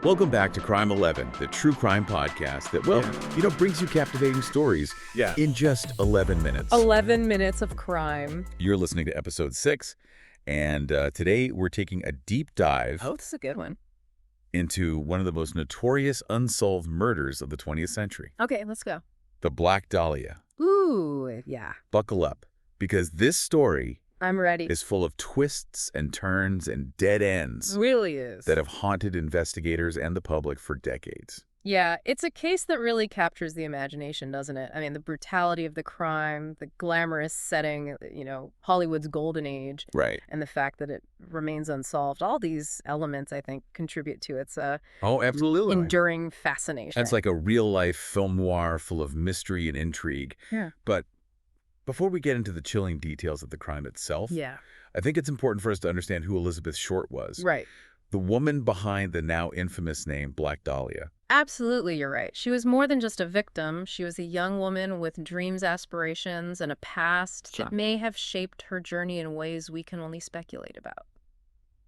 Welcome back to Crime 11, the true crime podcast that, brings you captivating stories in just 11 minutes. 11 minutes of crime. You're listening to episode 6, and today we're taking a deep dive Oh, this is a good one. into one of the most notorious unsolved murders of the 20th century. Okay, let's go. The Black Dahlia. Ooh, yeah. Buckle up, because this story I'm ready. is full of twists and turns and dead ends. It really is. That have haunted investigators and the public for decades. Yeah, it's a case that really captures the imagination, doesn't it? I mean, the brutality of the crime, the glamorous setting, Hollywood's golden age. Right. And the fact that it remains unsolved. All these elements, I think, contribute to its absolutely. enduring fascination. It's like a real-life film noir full of mystery and intrigue. Yeah. But before we get into the chilling details of the crime itself, I think it's important for us to understand who Elisabeth Short was. Right. The woman behind the now infamous name Black Dahlia. Absolutely, you're right. She was more than just a victim. She was a young woman with dreams, aspirations, and a past that may have shaped her journey in ways we can only speculate about.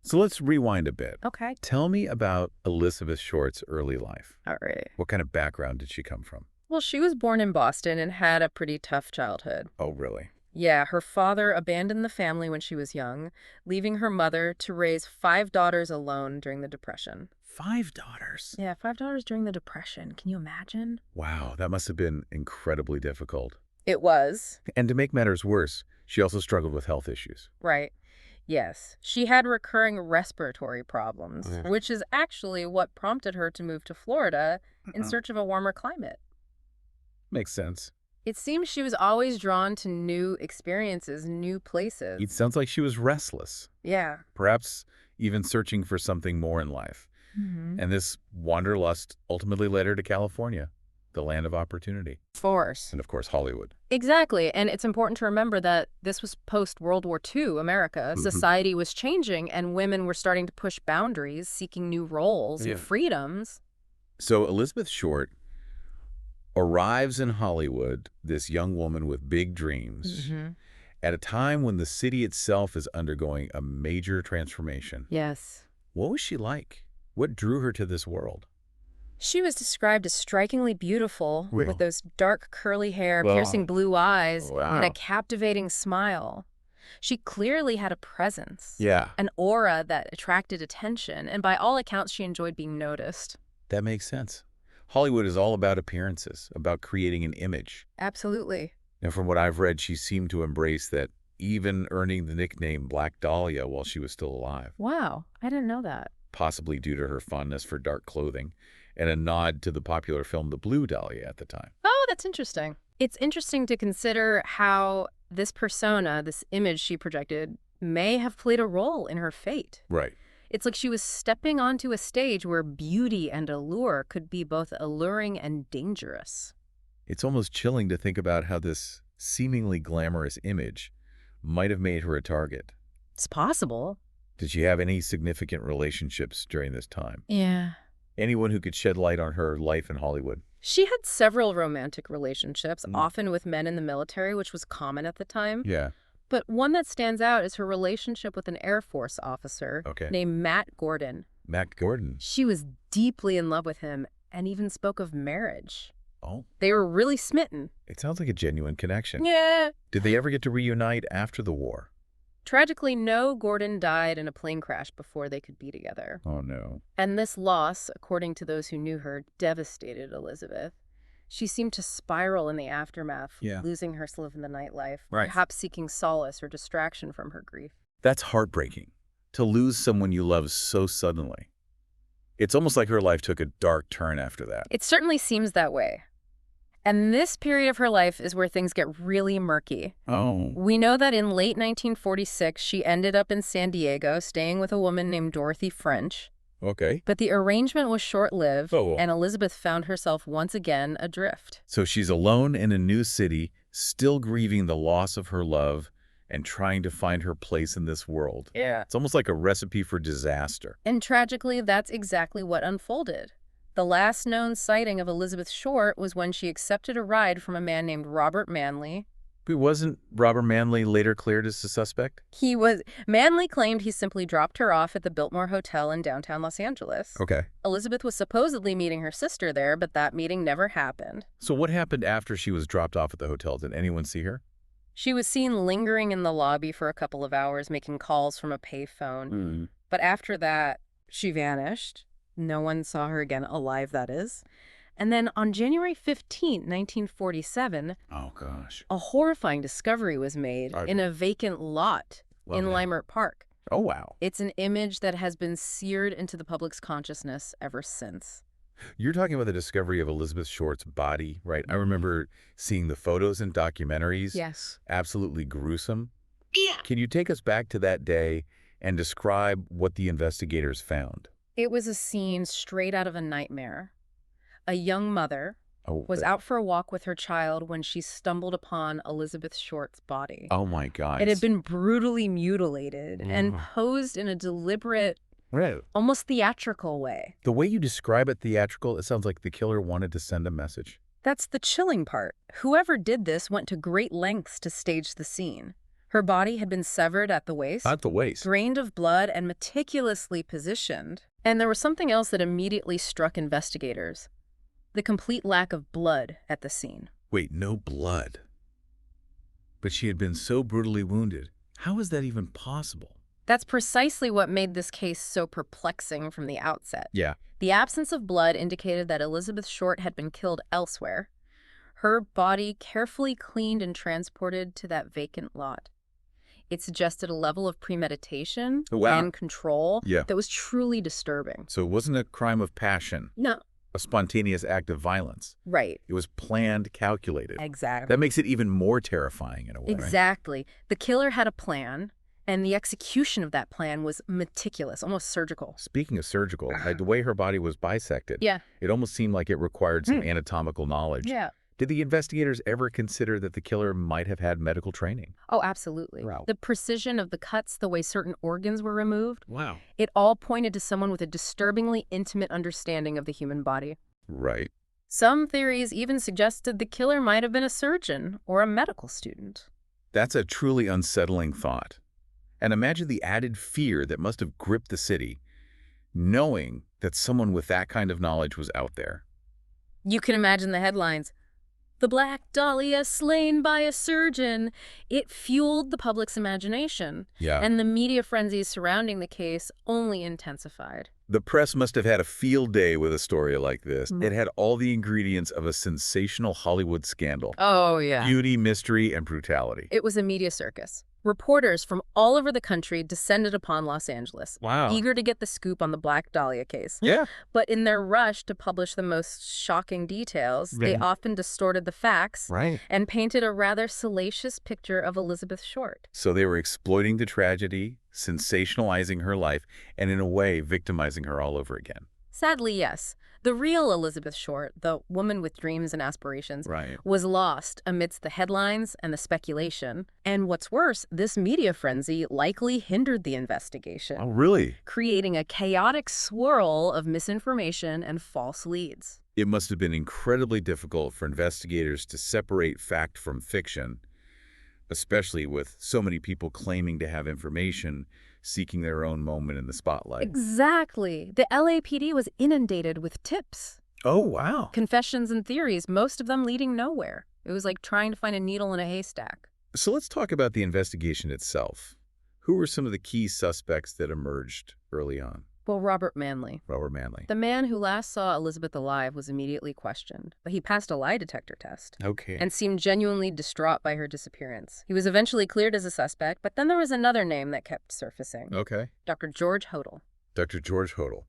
So let's rewind a bit. Okay. Tell me about Elisabeth Short's early life. All right. What kind of background did she come from? Well, she was born in Boston and had a pretty tough childhood. Oh, really? Yeah, her father abandoned the family when she was young, leaving her mother to raise 5 daughters alone during the Depression. 5 daughters? Yeah, 5 daughters during the Depression. Can you imagine? Wow, that must have been incredibly difficult. It was. And to make matters worse, she also struggled with health issues. Right. Yes. She had recurring respiratory problems, which is actually what prompted her to move to Florida in search of a warmer climate. Makes sense. It seems she was always drawn to new experiences, new places. It sounds like she was restless. Yeah. Perhaps even searching for something more in life. And this wanderlust ultimately led her to California, the land of opportunity. Force. And of course, Hollywood. Exactly. And it's important to remember that this was post-World War II America. Society was changing and women were starting to push boundaries, seeking new roles and freedoms. So Elisabeth Short arrives in Hollywood, this young woman with big dreams, at a time when the city itself is undergoing a major transformation. Yes. What was she like? What drew her to this world? She was described as strikingly beautiful with those dark curly hair, piercing blue eyes, and a captivating smile. She clearly had a presence, an aura that attracted attention, and by all accounts, she enjoyed being noticed. That makes sense. Hollywood is all about appearances, about creating an image. Absolutely. And from what I've read, she seemed to embrace that, even earning the nickname Black Dahlia while she was still alive. Wow, I didn't know that. Possibly due to her fondness for dark clothing and a nod to the popular film The Blue Dahlia at the time. Oh, that's interesting. It's interesting to consider how this persona, this image she projected, may have played a role in her fate. Right. It's like she was stepping onto a stage where beauty and allure could be both alluring and dangerous. It's almost chilling to think about how this seemingly glamorous image might have made her a target. It's possible. Did she have any significant relationships during this time? Yeah. Anyone who could shed light on her life in Hollywood? She had several romantic relationships, often with men in the military, which was common at the time. Yeah. But one that stands out is her relationship with an Air Force officer named Matt Gordon. Matt Gordon? She was deeply in love with him and even spoke of marriage. Oh. They were really smitten. It sounds like a genuine connection. Yeah. Did they ever get to reunite after the war? Tragically, no, Gordon died in a plane crash before they could be together. Oh, no. And this loss, according to those who knew her, devastated Elisabeth. She seemed to spiral in the aftermath, losing her love in the nightlife, perhaps seeking solace or distraction from her grief. That's heartbreaking, to lose someone you love so suddenly. It's almost like her life took a dark turn after that. It certainly seems that way. And this period of her life is where things get really murky. Oh. We know that in late 1946, she ended up in San Diego, staying with a woman named Dorothy French. Okay. But the arrangement was short-lived, and Elisabeth found herself once again adrift. So she's alone in a new city, still grieving the loss of her love and trying to find her place in this world. Yeah. It's almost like a recipe for disaster. And tragically, that's exactly what unfolded. The last known sighting of Elisabeth Short was when she accepted a ride from a man named Robert Manley, But wasn't Robert Manley later cleared as a suspect? Manley claimed he simply dropped her off at the Biltmore Hotel in downtown Los Angeles. Okay. Elizabeth was supposedly meeting her sister there, but that meeting never happened. So what happened after she was dropped off at the hotel? Did anyone see her? She was seen lingering in the lobby for a couple of hours, making calls from a payphone. But after that, she vanished. No one saw her again, alive, that is. And then on January 15, 1947, oh gosh, a horrifying discovery was made in a vacant lot in Leimert Park. Oh, wow. It's an image that has been seared into the public's consciousness ever since. You're talking about the discovery of Elisabeth Short's body, right? I remember seeing the photos and documentaries. Yes. Absolutely gruesome. Yeah. Can you take us back to that day and describe what the investigators found? It was a scene straight out of a nightmare. A young mother was out for a walk with her child when she stumbled upon Elisabeth Short's body. Oh, my God. It had been brutally mutilated and posed in a deliberate, almost theatrical way. The way you describe it theatrical, it sounds like the killer wanted to send a message. That's the chilling part. Whoever did this went to great lengths to stage the scene. Her body had been severed at the waist. At the waist. Drained of blood and meticulously positioned. And there was something else that immediately struck investigators. The complete lack of blood at the scene. Wait, no blood? But she had been so brutally wounded. How is that even possible? That's precisely what made this case so perplexing from the outset. Yeah. The absence of blood indicated that Elisabeth Short had been killed elsewhere. Her body carefully cleaned and transported to that vacant lot. It suggested a level of premeditation and control that was truly disturbing. So it wasn't a crime of passion. No. A spontaneous act of violence. Right. It was planned, calculated. Exactly. That makes it even more terrifying in a way. Exactly. Right? The killer had a plan, and the execution of that plan was meticulous, almost surgical. Speaking of surgical, the way her body was bisected, it almost seemed like it required some anatomical knowledge. Yeah. Did the investigators ever consider that the killer might have had medical training? Oh, absolutely. Wow. The precision of the cuts, the way certain organs were removed. Wow. It all pointed to someone with a disturbingly intimate understanding of the human body. Right. Some theories even suggested the killer might have been a surgeon or a medical student. That's a truly unsettling thought. And imagine the added fear that must have gripped the city, knowing that someone with that kind of knowledge was out there. You can imagine the headlines. The Black Dahlia slain by a surgeon. It fueled the public's imagination. Yeah. And the media frenzy surrounding the case only intensified. The press must have had a field day with a story like this. It had all the ingredients of a sensational Hollywood scandal. Oh, yeah. Beauty, mystery, and brutality. It was a media circus. Reporters from all over the country descended upon Los Angeles, eager to get the scoop on the Black Dahlia case. Yeah. But in their rush to publish the most shocking details, they often distorted the facts and painted a rather salacious picture of Elisabeth Short. So they were exploiting the tragedy, sensationalizing her life, and in a way, victimizing her all over again. Sadly, yes. The real Elisabeth Short, the woman with dreams and aspirations, was lost amidst the headlines and the speculation. And what's worse, this media frenzy likely hindered the investigation. Oh, really? Creating a chaotic swirl of misinformation and false leads. It must have been incredibly difficult for investigators to separate fact from fiction, especially with so many people claiming to have information, seeking their own moment in the spotlight. Exactly. The LAPD was inundated with tips. Oh, wow. Confessions and theories, most of them leading nowhere. It was like trying to find a needle in a haystack. So let's talk about the investigation itself. Who were some of the key suspects that emerged early on? Well, Robert Manley. Robert Manley. The man who last saw Elisabeth alive was immediately questioned, but he passed a lie detector test. Okay. And seemed genuinely distraught by her disappearance. He was eventually cleared as a suspect, but then there was another name that kept surfacing. Okay. Dr. George Hodel. Dr. George Hodel.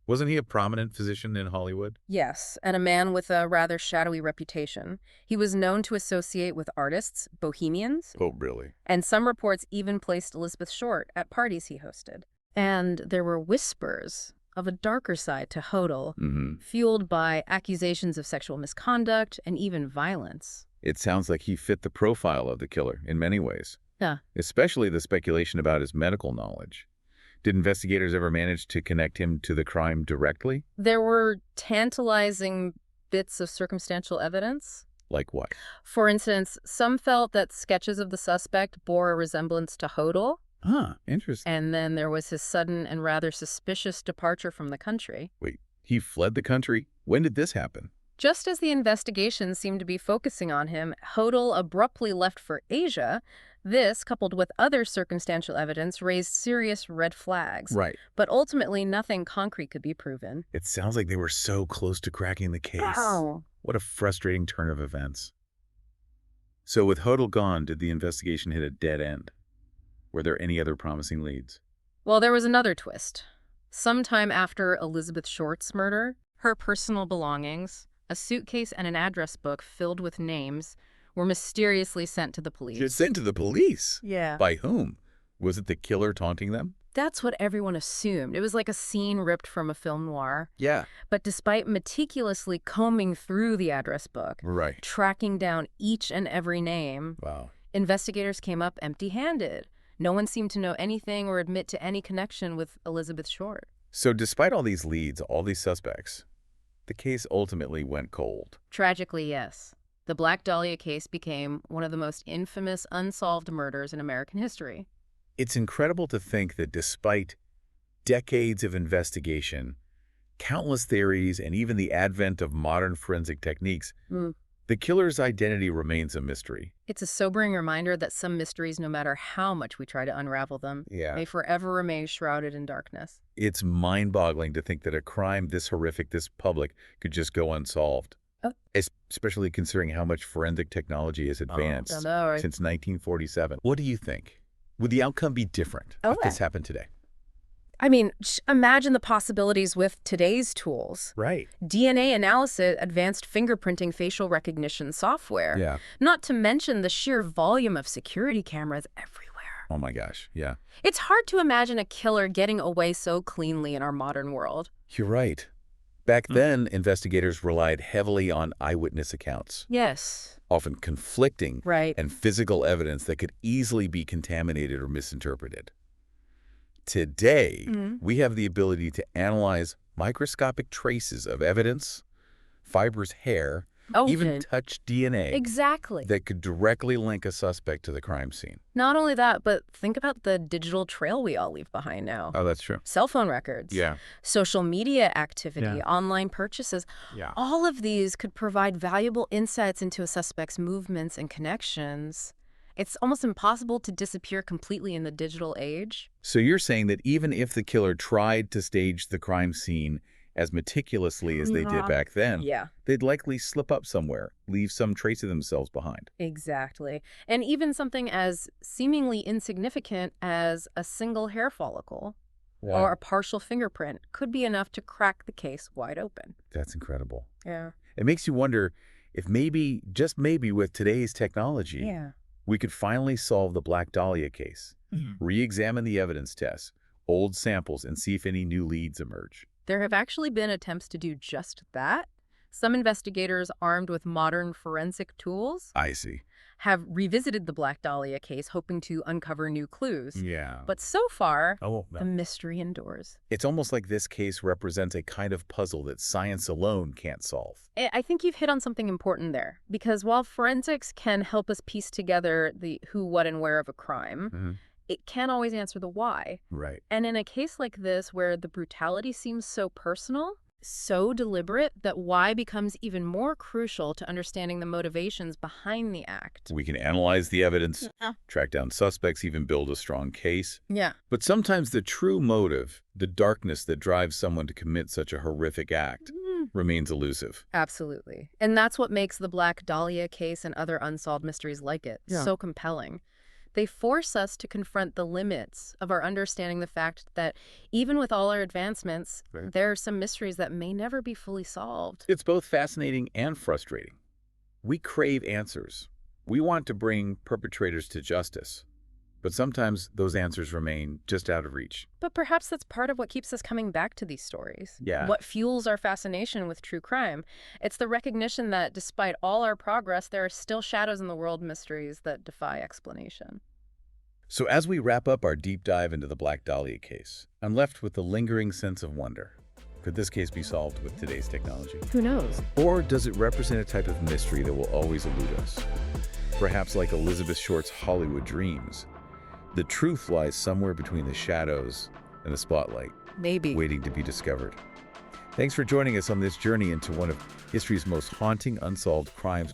Wasn't he a prominent physician in Hollywood? Yes, and a man with a rather shadowy reputation. He was known to associate with artists, bohemians. Oh, really? And some reports even placed Elisabeth Short at parties he hosted. And there were whispers of a darker side to Hodel, fueled by accusations of sexual misconduct and even violence. It sounds like he fit the profile of the killer in many ways. Yeah. Especially the speculation about his medical knowledge. Did investigators ever manage to connect him to the crime directly? There were tantalizing bits of circumstantial evidence. Like what? For instance, some felt that sketches of the suspect bore a resemblance to Hodel. Interesting. And then there was his sudden and rather suspicious departure from the country. Wait, he fled the country? When did this happen? Just as the investigation seemed to be focusing on him, Hodel abruptly left for Asia. This, coupled with other circumstantial evidence, raised serious red flags. Right. But ultimately, nothing concrete could be proven. It sounds like they were so close to cracking the case. Oh. What a frustrating turn of events. So with Hodel gone, did the investigation hit a dead end? Were there any other promising leads? Well, there was another twist. Sometime after Elisabeth Short's murder, her personal belongings, a suitcase and an address book filled with names, were mysteriously sent to the police. Sent to the police? Yeah. By whom? Was it the killer taunting them? That's what everyone assumed. It was like a scene ripped from a film noir. Yeah. But despite meticulously combing through the address book, Right. tracking down each and every name, Wow. investigators came up empty-handed. No one seemed to know anything or admit to any connection with Elisabeth Short. So despite all these leads, all these suspects, the case ultimately went cold. Tragically, yes. The Black Dahlia case became one of the most infamous unsolved murders in American history. It's incredible to think that despite decades of investigation, countless theories, and even the advent of modern forensic techniques, the killer's identity remains a mystery. It's a sobering reminder that some mysteries, no matter how much we try to unravel them, may forever remain shrouded in darkness. It's mind-boggling to think that a crime this horrific, this public, could just go unsolved. Especially considering how much forensic technology has advanced since 1947. What do you think? Would the outcome be different if this happened today? I mean, imagine the possibilities with today's tools. Right. DNA analysis, advanced fingerprinting, facial recognition software. Yeah. Not to mention the sheer volume of security cameras everywhere. Oh my gosh, yeah. It's hard to imagine a killer getting away so cleanly in our modern world. You're right. Back then, investigators relied heavily on eyewitness accounts. Yes. Often conflicting Right. and physical evidence that could easily be contaminated or misinterpreted. Today, we have the ability to analyze microscopic traces of evidence, fibrous hair, even touch DNA. Exactly. That could directly link a suspect to the crime scene. Not only that, but think about the digital trail we all leave behind now. Oh, that's true. Cell phone records. Yeah. Social media activity, online purchases. Yeah. All of these could provide valuable insights into a suspect's movements and connections. It's almost impossible to disappear completely in the digital age. So you're saying that even if the killer tried to stage the crime scene as meticulously as they did back then, they'd likely slip up somewhere, leave some trace of themselves behind. Exactly. And even something as seemingly insignificant as a single hair follicle or a partial fingerprint could be enough to crack the case wide open. That's incredible. Yeah. It makes you wonder if maybe, just maybe with today's technology, we could finally solve the Black Dahlia case, re-examine the evidence tests, old samples, and see if any new leads emerge. There have actually been attempts to do just that. Some investigators armed with modern forensic tools have revisited the Black Dahlia case, hoping to uncover new clues. But so far, the mystery endures. It's almost like this case represents a kind of puzzle that science alone can't solve. I think you've hit on something important there, because while forensics can help us piece together the who, what, and where of a crime, it can't always answer the why. Right. And in a case like this, where the brutality seems so personal, so deliberate, that why becomes even more crucial to understanding the motivations behind the act. We can analyze the evidence, track down suspects, even build a strong case. But sometimes the true motive, the darkness that drives someone to commit such a horrific act, remains elusive. Absolutely. And that's what makes the Black Dahlia case and other unsolved mysteries like it so compelling. They force us to confront the limits of our understanding the fact that even with all our advancements, there are some mysteries that may never be fully solved. It's both fascinating and frustrating. We crave answers. We want to bring perpetrators to justice. But sometimes those answers remain just out of reach. But perhaps that's part of what keeps us coming back to these stories. What fuels our fascination with true crime. It's the recognition that despite all our progress, there are still shadows in the world, mysteries that defy explanation. So as we wrap up our deep dive into the Black Dahlia case, I'm left with the lingering sense of wonder. Could this case be solved with today's technology? Who knows? Or does it represent a type of mystery that will always elude us? Perhaps like Elisabeth Short's Hollywood dreams, the truth lies somewhere between the shadows and the spotlight. Maybe. Waiting to be discovered. Thanks for joining us on this journey into one of history's most haunting unsolved crimes.